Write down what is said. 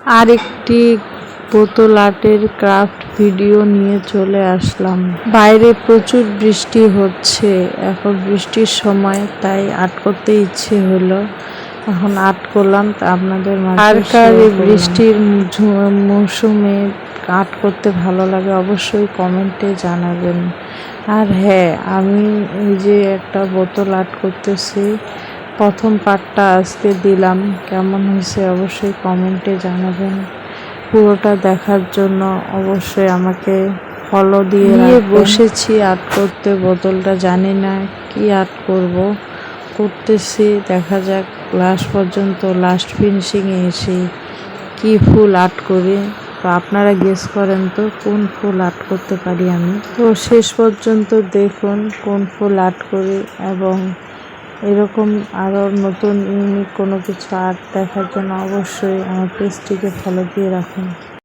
আরেকটি বোতল আর্টের ক্রাফট ভিডিও নিয়ে চলে আসলাম। বাইরে প্রচুর বৃষ্টি হচ্ছে, এখন বৃষ্টির সময়, তাই আর্ট করতে ইচ্ছে হলো, এখন আর্ট করলাম। তা আপনাদের মাঝে কার এই বৃষ্টির মৌসুমে আর্ট করতে ভালো লাগে অবশ্যই কমেন্টে জানাবেন। আর হ্যাঁ, আমি এই যে একটা বোতল আর্ট করতেছি, প্রথম পার্টটা আজকে দিলাম, কেমন হয়েছে অবশ্যই কমেন্টে জানাবেন। পুরোটা দেখার জন্য অবশ্যই আমাকে ফলো দিয়ে বসেছি আর্ট করতে। বোতলটা জানি না কি আর্ট করতেছি, দেখা যাক লাস্ট পর্যন্ত, লাস্ট ফিনিশিংয়ে এসে কি ফুল আর্ট করি। তো আপনারা গেস করেন তো কোন ফুল আর্ট করতে পারি আমি। তো শেষ পর্যন্ত দেখুন কোন ফুল আর্ট করি, এবং এরকম আরও নতুন ইউনিক কোনো কিছু আর্ট দেখার জন্য অবশ্যই আমার পেজটিকে ফলো দিয়ে রাখুন।